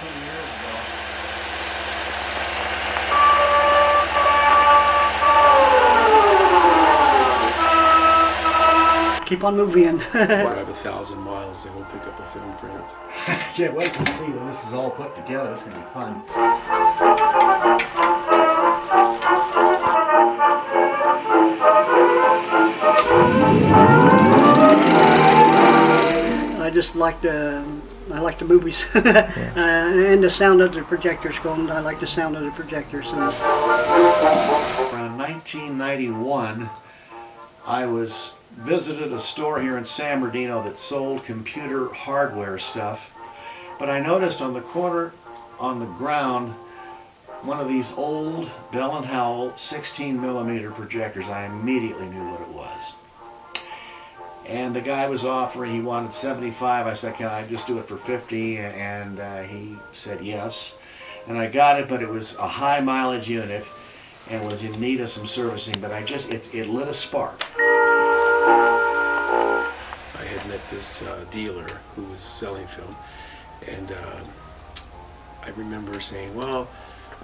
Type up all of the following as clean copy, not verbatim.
10 years ago. Keep on moving. Drive 1,000 miles to go pick up a film print. Can't wait to see when this is all put together. It's going to be fun. I just like the movies and the sound of the projectors going. I like the sound of the projectors. Around 1991, I visited a store here in San Bernardino that sold computer hardware stuff, but I noticed on the corner on the ground one of these old Bell & Howell 16mm projectors. I immediately knew what it was. And the guy was offering, he wanted 75. I said, can I just do it for 50? And he said yes. And I got it, but it was a high mileage unit and was in need of some servicing, but it lit a spark. I had met this dealer who was selling film, and I remember saying, well,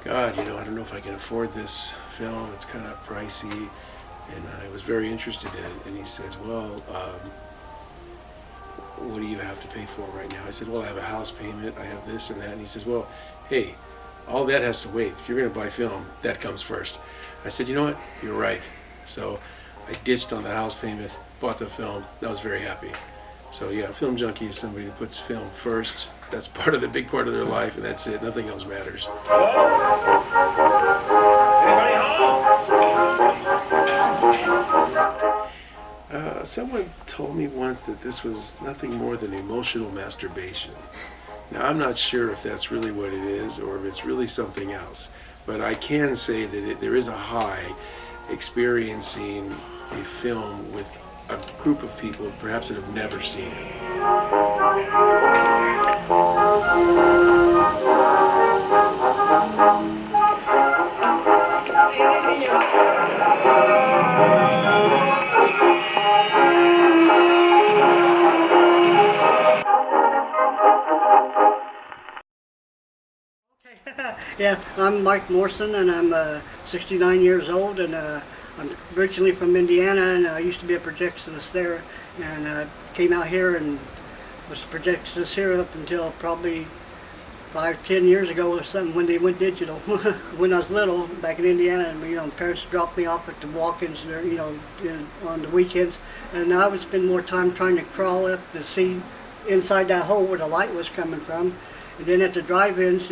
God, I don't know if I can afford this film. It's kind of pricey, and I was very interested in it. And he says, well, what do you have to pay for right now? I said, well, I have a house payment, I have this and that. And he says, well, hey, all that has to wait. If you're going to buy film, that comes first. I said, you know what? You're right. So I ditched on the house payment, bought the film. I was very happy. So yeah, Film Junkie is somebody that puts film first. That's the big part of their life, and that's it. Nothing else matters. Anybody home? Someone told me once that this was nothing more than emotional masturbation. Now, I'm not sure if that's really what it is or if it's really something else, but I can say that there is a high experiencing a film with a group of people perhaps that have never seen it. Yeah, I'm Mike Morrison, and I'm 69 years old, and I'm originally from Indiana, and I used to be a projectionist there, and came out here and was a projectionist here up until probably 5-10 years ago or something when they went digital. When I was little, back in Indiana, and parents dropped me off at the walk-ins, on the weekends, and I would spend more time trying to crawl up to see inside that hole where the light was coming from, and then at the drive-ins,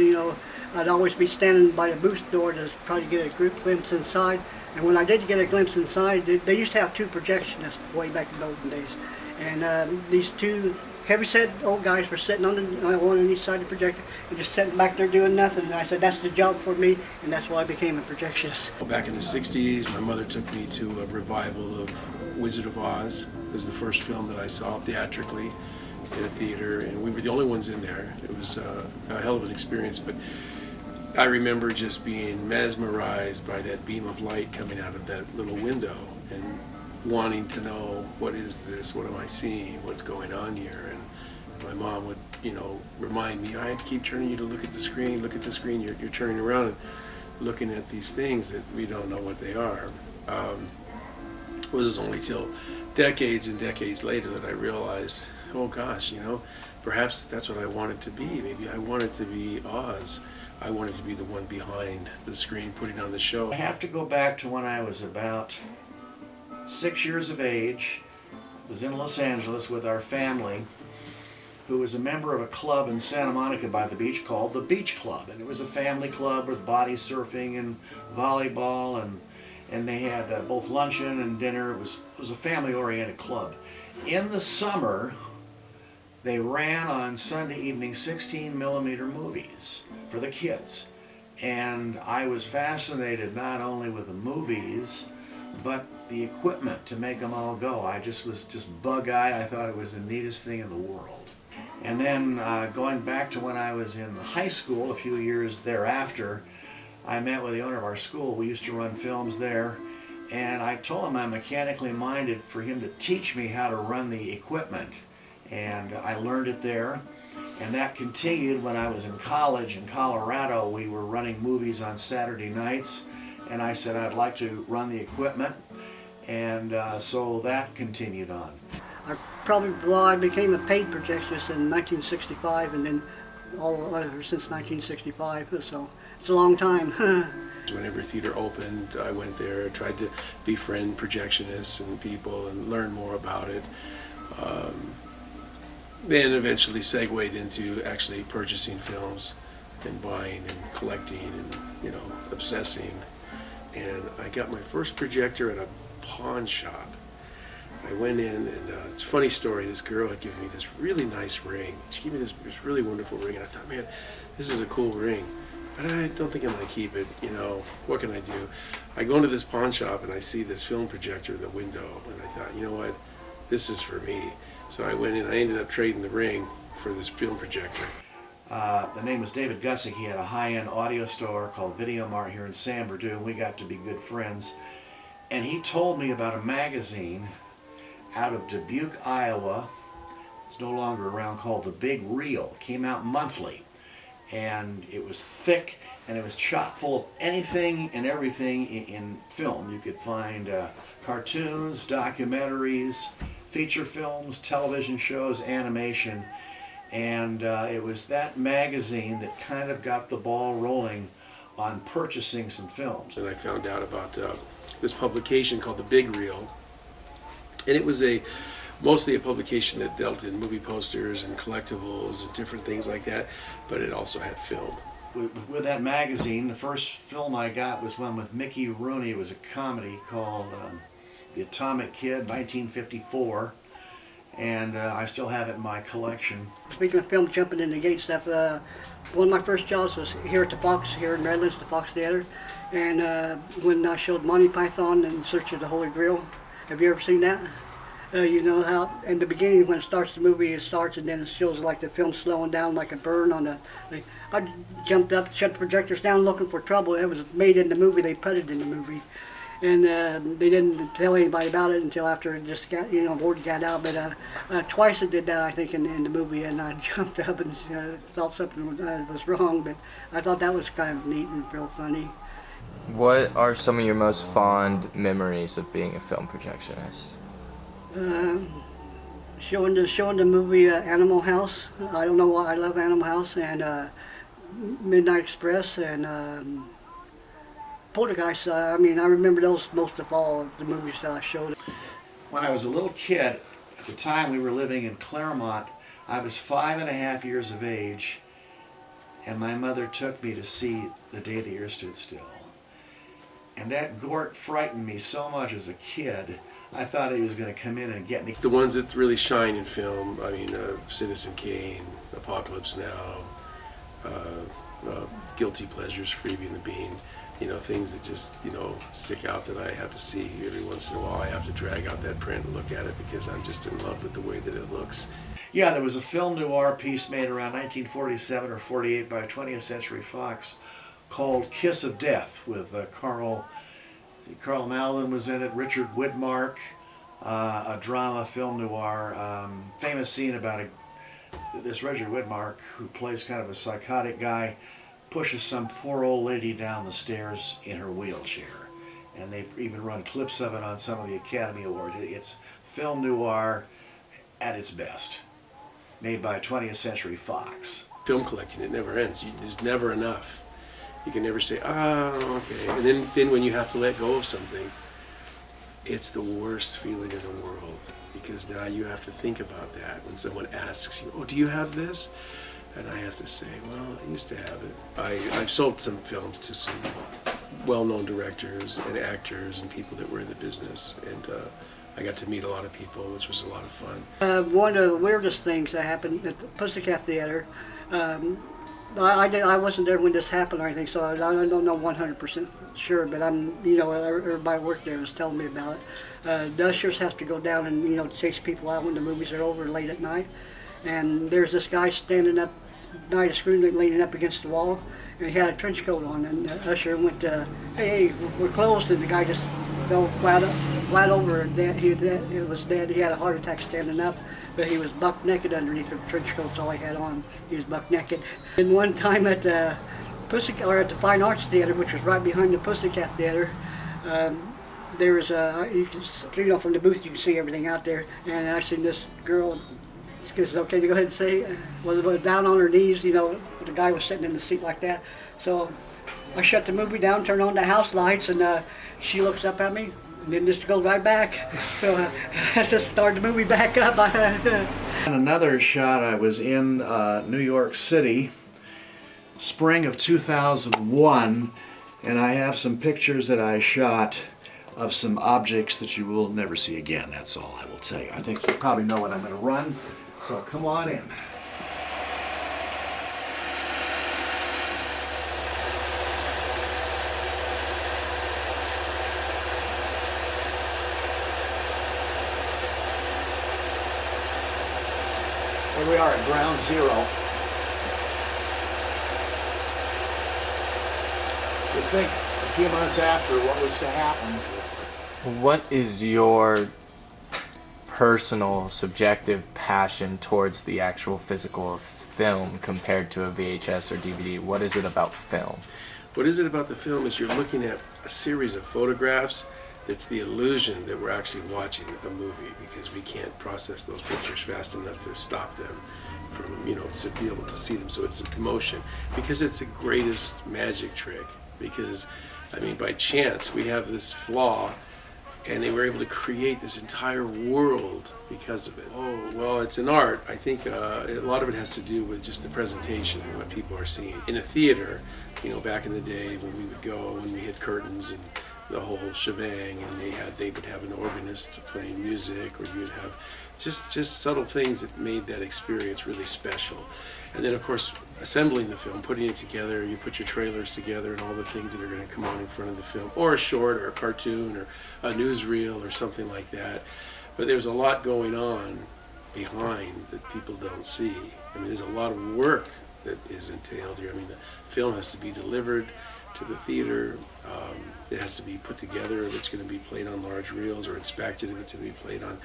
I'd always be standing by the booth door to try to get a glimpse inside. And when I did get a glimpse inside, they used to have two projectionists way back in the olden days. And these two heavy-set old guys were sitting on one on each side of the projector and just sitting back there doing nothing. And I said, that's the job for me, and that's why I became a projectionist. Back in the 60s, my mother took me to a revival of Wizard of Oz. It was the first film that I saw theatrically in a theater, and we were the only ones in there. It was a hell of an experience, but I remember just being mesmerized by that beam of light coming out of that little window and wanting to know, what is this? What am I seeing? What's going on here? And my mom would, remind me, I have to keep turning you to look at the screen, look at the screen. You're turning around and looking at these things that we don't know what they are. It was only till decades and decades later that I realized, oh gosh, perhaps that's what I wanted to be. Maybe I wanted to be Oz. I wanted to be the one behind the screen putting on the show. I have to go back to when I was about 6 years of age. I was in Los Angeles with our family, who was a member of a club in Santa Monica by the beach called the Beach Club. And it was a family club with body surfing and volleyball, and they had both luncheon and dinner. It was a family-oriented club. In the summer, they ran on Sunday evening 16mm movies for the kids. And I was fascinated not only with the movies, but the equipment to make them all go. I was bug-eyed. I thought it was the neatest thing in the world. And then going back to when I was in high school, a few years thereafter, I met with the owner of our school. We used to run films there. And I told him I'm mechanically minded for him to teach me how to run the equipment. And I learned it there. And that continued when I was in college in Colorado. We were running movies on Saturday nights, and I said I'd like to run the equipment, and so that continued on. I became a paid projectionist in 1965, and then ever since 1965, so it's a long time. Whenever theater opened, I went there, tried to befriend projectionists and people and learn more about it. Then eventually segued into actually purchasing films and buying and collecting and, you know, obsessing. And I got my first projector at a pawn shop. I went in, and it's a funny story. This girl had given me this really nice ring. She gave me this really wonderful ring, and I thought, man, this is a cool ring. But I don't think I'm going to keep it. You know, what can I do? I go into this pawn shop, and I see this film projector in the window, and I thought, you know what, this is for me. So I went in. I ended up trading the ring for this film projector. The name was David Gussick. He had a high-end audio store called Video Mart here in San Bernardino, and we got to be good friends. And he told me about a magazine out of Dubuque, Iowa. It's no longer around, called The Big Reel. It came out monthly, and it was thick, and it was chock full of anything and everything in film. You could find cartoons, documentaries, feature films, television shows, animation, and it was that magazine that kind of got the ball rolling on purchasing some films. And I found out about this publication called The Big Reel, and it was mostly a publication that dealt in movie posters and collectibles and different things like that, but it also had film. With that magazine, the first film I got was one with Mickey Rooney. It was a comedy called The Atomic Kid, 1954, and I still have it in my collection. Speaking of film, jumping in the gate stuff, one of my first jobs was here at the Fox, here in Redlands, the Fox Theater, and when I showed Monty Python in Search of the Holy Grail. Have you ever seen that? You know how in the beginning when it starts the movie, it starts and then it shows like the film slowing down like a burn on the. I jumped up, shut the projectors down, looking for trouble. It was made in the movie. They put it in the movie, and they didn't tell anybody about it until after it just got, you know, word got out. But twice it did that, I think, in the movie, and I jumped up and thought something was wrong. But I thought that was kind of neat and real funny. What are some of your most fond memories of being a film projectionist? Showing the movie Animal House. I don't know why I love Animal House, and Midnight Express, and Poltergeist. I mean, I remember those most of all of the movies that I showed. When I was a little kid, at the time we were living in Claremont, I was 5.5 years of age, and my mother took me to see The Day the Earth Stood Still. And that Gort frightened me so much as a kid. I thought he was going to come in and get me. The ones that really shine in film, I mean, Citizen Kane, Apocalypse Now, Guilty Pleasures, Freebie and the Bean, you know, things that just, you know, stick out that I have to see every once in a while. I have to drag out that print and look at it because I'm just in love with the way that it looks. Yeah, there was a film noir piece made around 1947 or 48 by 20th Century Fox called Kiss of Death with Carl Malin was in it, Richard Widmark, a drama film noir, famous scene about this Richard Widmark, who plays kind of a psychotic guy, pushes some poor old lady down the stairs in her wheelchair. And they've even run clips of it on some of the Academy Awards. It's film noir at its best, made by 20th Century Fox. Film collecting, it never ends. There's never enough. You can never say, oh, okay. And then when you have to let go of something, it's the worst feeling in the world, because now you have to think about that when someone asks you, oh, do you have this? And I have to say, well, I used to have it. I've sold some films to some well-known directors and actors and people that were in the business, and I got to meet a lot of people, which was a lot of fun. One of the weirdest things that happened at the Pussycat Theater, I wasn't there when this happened or anything, so I don't know 100% sure, but everybody worked there was telling me about it. The ushers have to go down and, chase people out when the movies are over late at night. And there's this guy standing up by the screen, leaning up against the wall, and he had a trench coat on, and the usher went, hey, we're closed, and the guy just fell flat flat over and dead. He was dead. He had a heart attack standing up, but he was buck naked underneath the trench coat. That's all he had on. He was buck naked. And one time at the at the Fine Arts Theater, which was right behind the Pussycat Theater, there was from the booth you can see everything out there. And I seen this girl. It's okay to go ahead and say, was down on her knees. The guy was sitting in the seat like that. So I shut the movie down, turned on the house lights, and she looks up at me, and then just goes right back. So I just started the movie back up. And another shot, I was in New York City, spring of 2001, and I have some pictures that I shot of some objects that you will never see again. That's all I will tell you. I think you probably know what I'm going to run, so come on in. Here we are at ground zero. You think a few months after what was to happen. What is your personal, subjective passion towards the actual physical film compared to a VHS or DVD? What is it about film? What is it about the film is you're looking at a series of photographs that's the illusion that we're actually watching a movie, because we can't process those pictures fast enough to stop them from, to be able to see them. So it's emotion, because it's the greatest magic trick, because, by chance, we have this flaw, and they were able to create this entire world because of it. Oh, well, it's an art. I think a lot of it has to do with just the presentation and what people are seeing. In a theater, back in the day when we would go, when we had curtains and the whole shebang, and they would have an organist playing music, or you would have just subtle things that made that experience really special. And then, of course, assembling the film, putting it together, you put your trailers together and all the things that are going to come on in front of the film, or a short, or a cartoon, or a newsreel, or something like that. But there's a lot going on behind that people don't see. There's a lot of work that is entailed here. The film has to be delivered to the theater. It has to be put together if it's going to be played on large reels, or inspected if it's going to be played on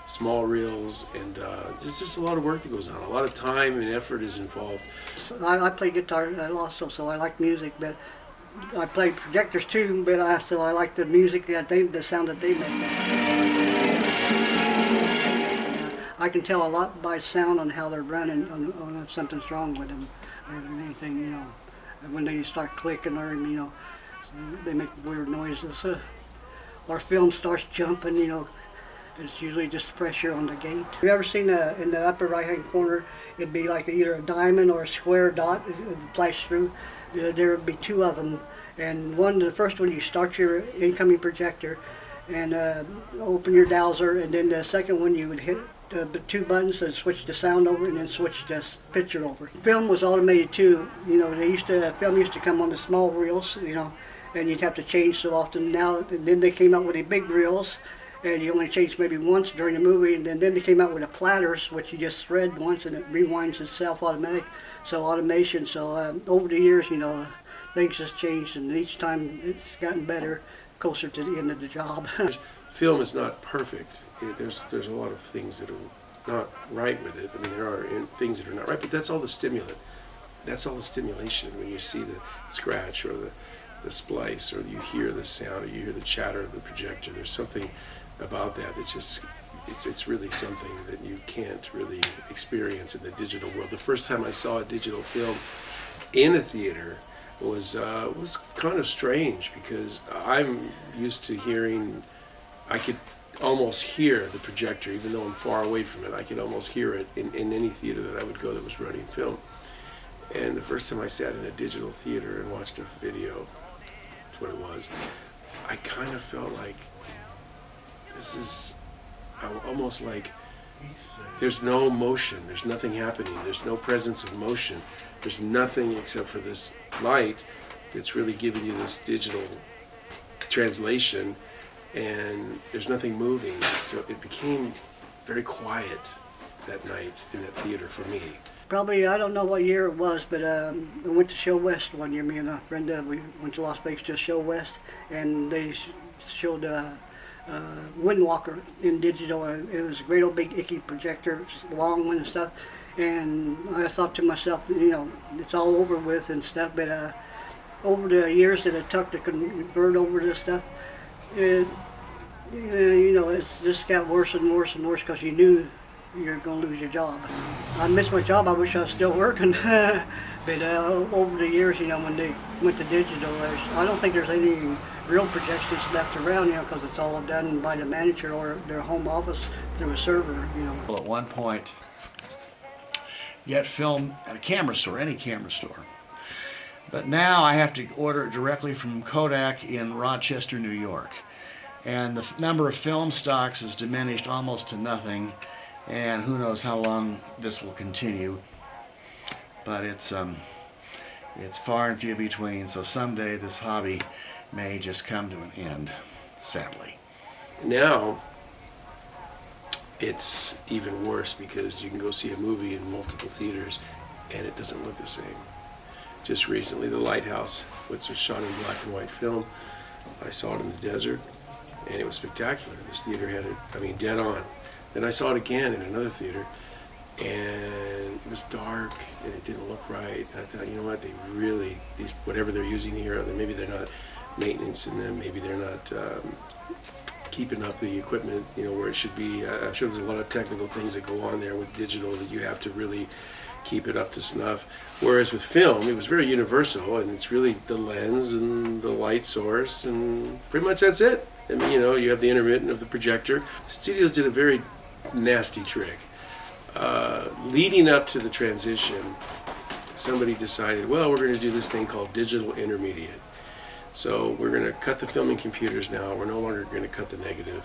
small reels, and there's just a lot of work that goes on. A lot of time and effort is involved. I play guitar also, so I like music, but I play projectors too, but I like the music, the sound that they make. I can tell a lot by sound on how they're running, on if something's wrong with them, or anything, when they start clicking, or, they make weird noises. Our film starts jumping, it's usually just pressure on the gate. Have you ever seen in the upper right-hand corner, it'd be like either a diamond or a square dot, it would flash through. There would be two of them, and the first one, you start your incoming projector and open your dowser, and then the second one you would hit the two buttons and switch the sound over, and then switch the picture over. Film was automated too. Film used to come on the small reels, and you'd have to change so often. Now, then they came out with the big reels, and you only change maybe once during the movie, and then they came out with the platters, which you just thread once and it rewinds itself automatic. So automation. So over the years, things just changed, and each time it's gotten better, closer to the end of the job. Film is not perfect. There's a lot of things that are not right with it. There are things that are not right, but that's all the stimulant. That's all the stimulation. When you see the scratch, or the splice, or you hear the sound, or you hear the chatter of the projector, there's something about that just, it's really something that you can't really experience in the digital world. The first time I saw a digital film in a theater was kind of strange, because I'm used to hearing, I could almost hear the projector, even though I'm far away from it. I could almost hear it in any theater that I would go that was running film. And the first time I sat in a digital theater and watched a video, that's what it was, I kind of felt like this is almost like there's no motion, there's nothing happening, there's no presence of motion, there's nothing except for this light that's really giving you this digital translation, and there's nothing moving. So it became very quiet that night in that theater for me. Probably, I don't know what year it was, but I went to Show West one year. Me and a friend, we went to Las Vegas to Show West, and they showed Windwalker in digital. And it was a great old big icky projector, just a long one and stuff. And I thought to myself, you know, it's all over with and stuff. But over the years that it took to convert over to this stuff, it, you know, it's just got worse and worse and worse because you knew you're going to lose your job. I miss my job. I wish I was still working. But over the years, you know, when they went to digital, I don't think there's any real projections left around, you know, because it's all done by the manager or their home office through a server, you know. Well, at one point, get film at a camera store, any camera store. But now I have to order it directly from Kodak in Rochester, New York. And the number of film stocks is diminished almost to nothing, and who knows how long this will continue. But it's far and few between, so someday this hobby may just come to an end, sadly. Now, it's even worse because you can go see a movie in multiple theaters and it doesn't look the same. Just recently, The Lighthouse, which was shot in black and white film, I saw it in the desert and it was spectacular. This theater had it, I mean, dead on. Then I saw it again in another theater and it was dark and it didn't look right. And I thought, you know what, they really, these whatever they're using here, maybe they're not maintenance in them, maybe they're not keeping up the equipment, you know, where it should be. I'm sure there's a lot of technical things that go on there with digital that you have to really keep it up to snuff. Whereas with film, it was very universal, and it's really the lens and the light source, and pretty much that's it. I mean, you know, you have the intermittent of the projector. The studios did a very nasty trick. Leading up to the transition, somebody decided, well, we're going to do this thing called digital intermediate. So we're going to cut the filming computers now. We're no longer going to cut the negative,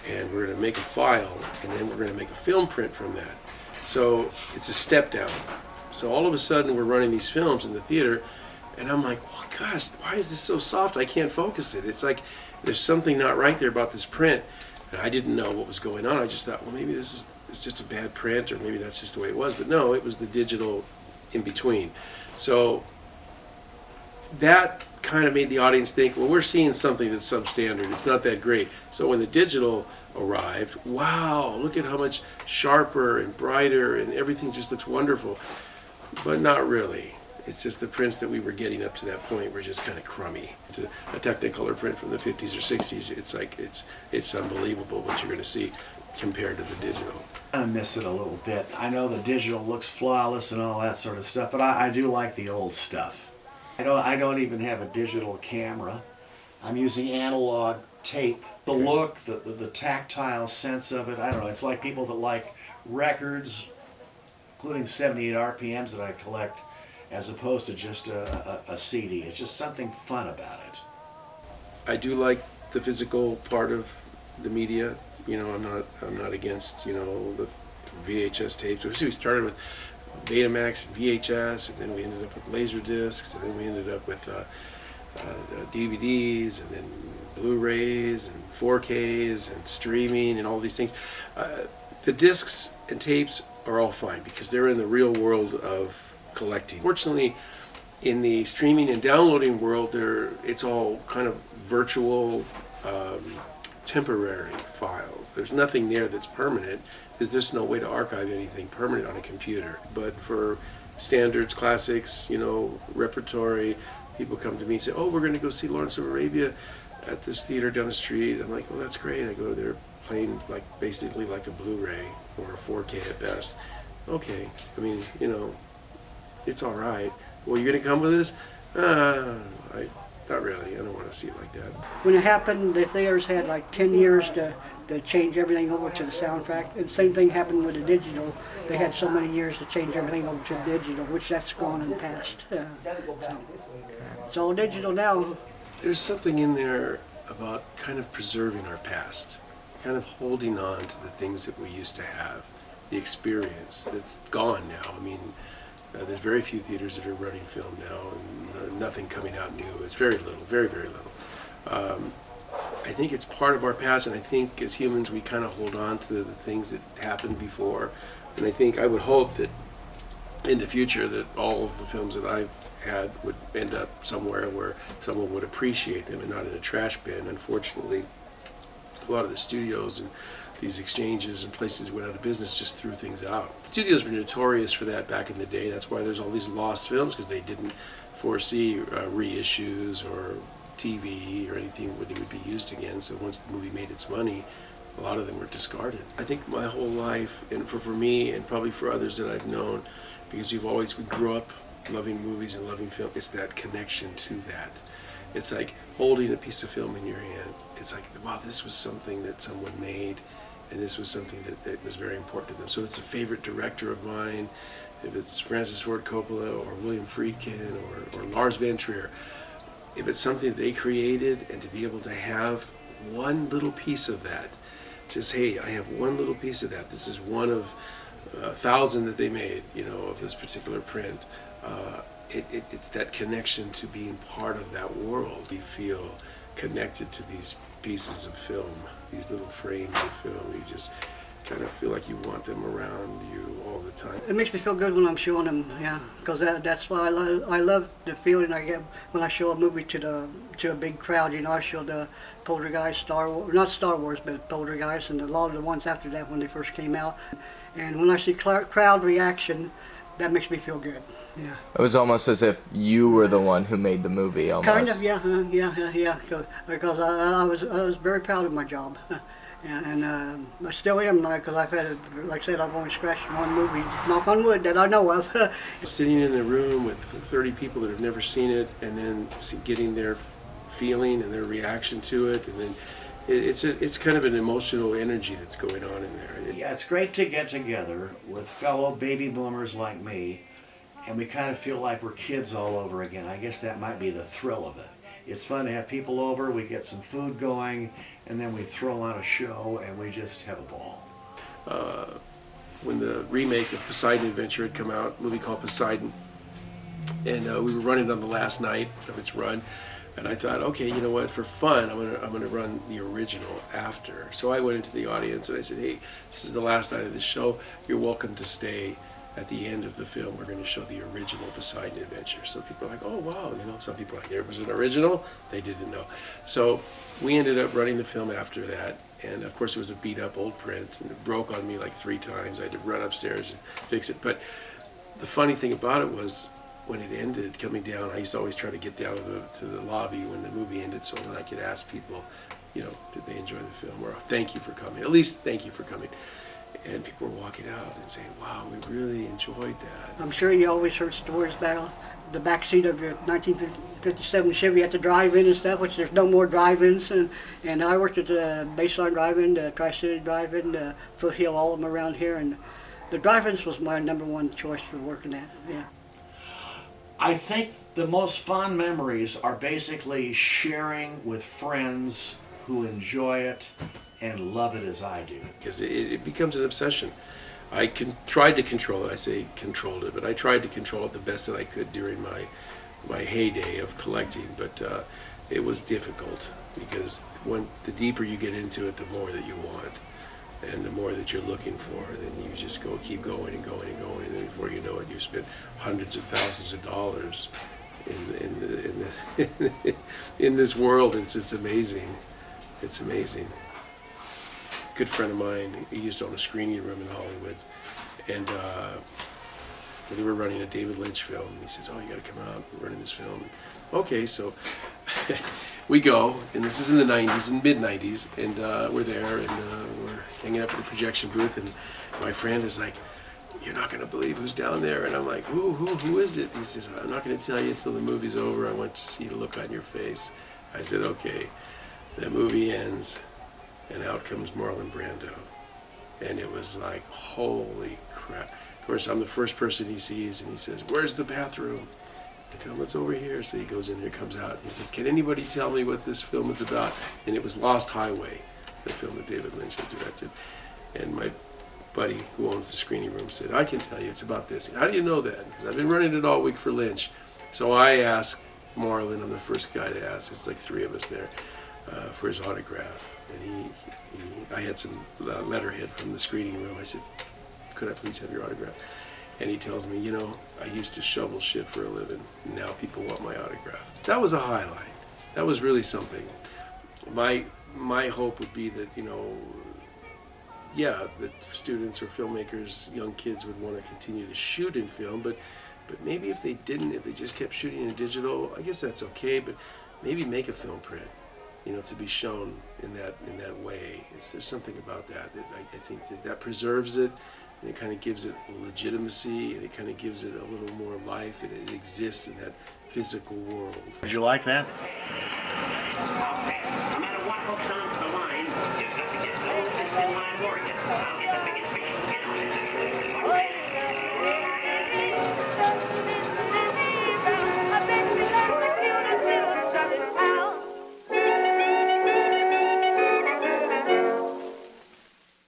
and we're going to make a file, and then we're going to make a film print from that. So it's a step down. So all of a sudden we're running these films in the theater, and I'm like, well, gosh, why is this so soft? I can't focus it. It's like there's something not right there about this print. And I didn't know what was going on. I just thought, well, maybe it's just a bad print, or maybe that's just the way it was. But no, it was the digital in between. So that kind of made the audience think, well, we're seeing something that's substandard. It's not that great. So when the digital arrived, wow, look at how much sharper and brighter, and everything just looks wonderful. But not really. It's just the prints that we were getting up to that point were just kind of crummy. It's a Technicolor print from the 50s or 60s. It's like, it's unbelievable what you're going to see compared to the digital. I miss it a little bit. I know the digital looks flawless and all that sort of stuff, but I do like the old stuff. I don't even have a digital camera. I'm using analog tape. The look, the tactile sense of it, I don't know. It's like people that like records, including 78 RPMs that I collect, as opposed to just a CD. It's just something fun about it. I do like the physical part of the media. You know, I'm not against, you know, the VHS tapes. We started with Betamax and VHS, and then we ended up with laser discs, and then we ended up with DVDs, and then Blu-rays and 4Ks and streaming and all these things. The discs and tapes are all fine because they're in the real world of collecting. Fortunately, in the streaming and downloading world, it's all kind of virtual, temporary files. There's nothing there that's permanent, because there's no way to archive anything permanent on a computer. But for standards, classics, you know, repertory, people come to me and say, oh, we're going to go see Lawrence of Arabia at this theater down the street. I'm like, well, that's great. I go there playing basically like a Blu-ray or a 4K at best. Okay, I mean, you know, it's all right. Well, you're going to come with us? Not really. I don't want to see it like that. When it happened, the theaters had like 10 years to change everything over to the soundtrack. And the same thing happened with the digital. They had so many years to change everything over to digital, which that's gone in the past. So it's all digital now. There's something in there about kind of preserving our past, kind of holding on to the things that we used to have, the experience that's gone now. I mean, there's very few theaters that are running film now, and nothing coming out new. It's very little, very, very little. I think it's part of our past, and I think as humans we kind of hold on to the things that happened before. And I would hope that in the future that all of the films that I've had would end up somewhere where someone would appreciate them and not in a trash bin. Unfortunately, A lot of the studios and these exchanges and places that went out of business just threw things out. Studios were notorious for that back in the day. That's why there's all these lost films, because they didn't foresee reissues or TV or anything where they would be used again. So once the movie made its money, a lot of them were discarded. I think my whole life, and for me and probably for others that I've known, because we grew up loving movies and loving film, it's that connection to that. It's like holding a piece of film in your hand. It's like, wow, this was something that someone made, and this was something that was very important to them. So it's a favorite director of mine, if it's Francis Ford Coppola or William Friedkin or Lars von Trier, if it's something they created, and to be able to have one little piece of that, just, hey, I have one little piece of that. This is one of 1,000 that they made, of this particular print. It's that connection to being part of that world. You feel connected to these pieces of film, these little frames of film. You just kind of feel like you want them around you all the time. It makes me feel good when I'm showing them, yeah, because that's why I love the feeling I get when I show a movie to a big crowd. I showed the Poltergeist, Star Wars, not Star Wars, but Poltergeist, and a lot of the ones after that when they first came out. And when I see crowd reaction, that makes me feel good. Yeah. It was almost as if you were the one who made the movie, almost. Kind of, yeah. Because I was very proud of my job. Yeah, and I still am, because I've had, like I said, I've only scratched one movie, knock on wood, that I know of. Sitting in a room with 30 people that have never seen it, and then getting their feeling and their reaction to it, and then it's kind of an emotional energy that's going on in there. Yeah, it's great to get together with fellow baby boomers like me, and we kind of feel like we're kids all over again. I guess that might be the thrill of it. It's fun to have people over, we get some food going, and then we throw on a show, and we just have a ball. When the remake of Poseidon Adventure had come out, a movie called Poseidon, and we were running on the last night of its run, and I thought, okay, you know what, for fun, I'm gonna run the original after. So I went into the audience and I said, hey, this is the last night of the show. You're welcome to stay. At the end of the film, we're going to show the original Poseidon Adventure. So people are like, oh, wow. Some people are like, there was an original? They didn't know. So we ended up running the film after that. And of course, it was a beat up old print, and it broke on me like 3 times. I had to run upstairs and fix it. But the funny thing about it was, when it ended, coming down, I used to always try to get down to the lobby when the movie ended so that I could ask people, did they enjoy the film? Or thank you for coming. At least thank you for coming. And people were walking out and saying, wow, we really enjoyed that. I'm sure you always heard stories about the back seat of your 1957 Chevy at the drive-in and stuff, which there's no more drive-ins. And I worked at the Baseline Drive-In, the Tri-City Drive-In, the Foothill, all of them around here. And the drive-ins was my #1 choice for working at, yeah. I think the most fond memories are basically sharing with friends who enjoy it and love it as I do. Because it becomes an obsession. I tried to control it. I say controlled it, but I tried to control it the best that I could during my heyday of collecting. But it was difficult, because the deeper you get into it, the more that you want, and the more that you're looking for. Then you just keep going and going and going, and then before you know it, you've spent hundreds of thousands of dollars in this world. It's amazing. It's amazing. Good friend of mine, he used to own a screening room in Hollywood, and they were running a David Lynch film. He says, oh, you got to come out, we're running this film. Okay, so we go, and this is in the 90s, in mid-90s, and we're there, and we're hanging up at the projection booth, and my friend is like, you're not going to believe who's down there. And I'm like, who is it? He says, I'm not going to tell you until the movie's over. I want to see the look on your face. I said, okay. The movie ends, and out comes Marlon Brando. And it was like, holy crap. Of course, I'm the first person he sees, and he says, where's the bathroom? I tell him it's over here. So he goes in there, comes out, and he says, can anybody tell me what this film is about? And it was Lost Highway, the film that David Lynch had directed. And my buddy who owns the screening room said, I can tell you, it's about this. How do you know that? Because I've been running it all week for Lynch. So I asked Marlon, I'm the first guy to ask, it's like 3 of us there, for his autograph. And I had some letterhead from the screening room. I said, could I please have your autograph? And he tells me, I used to shovel shit for a living. Now people want my autograph. That was a highlight. That was really something. My my hope would be that, yeah, that students or filmmakers, young kids would want to continue to shoot in film, but maybe if they didn't, if they just kept shooting in digital, I guess that's okay, but maybe make a film print, to be shown in that way. There's something about that I think that preserves it, and it kind of gives it legitimacy, and it kind of gives it a little more life, and it exists in that physical world. Did you like that?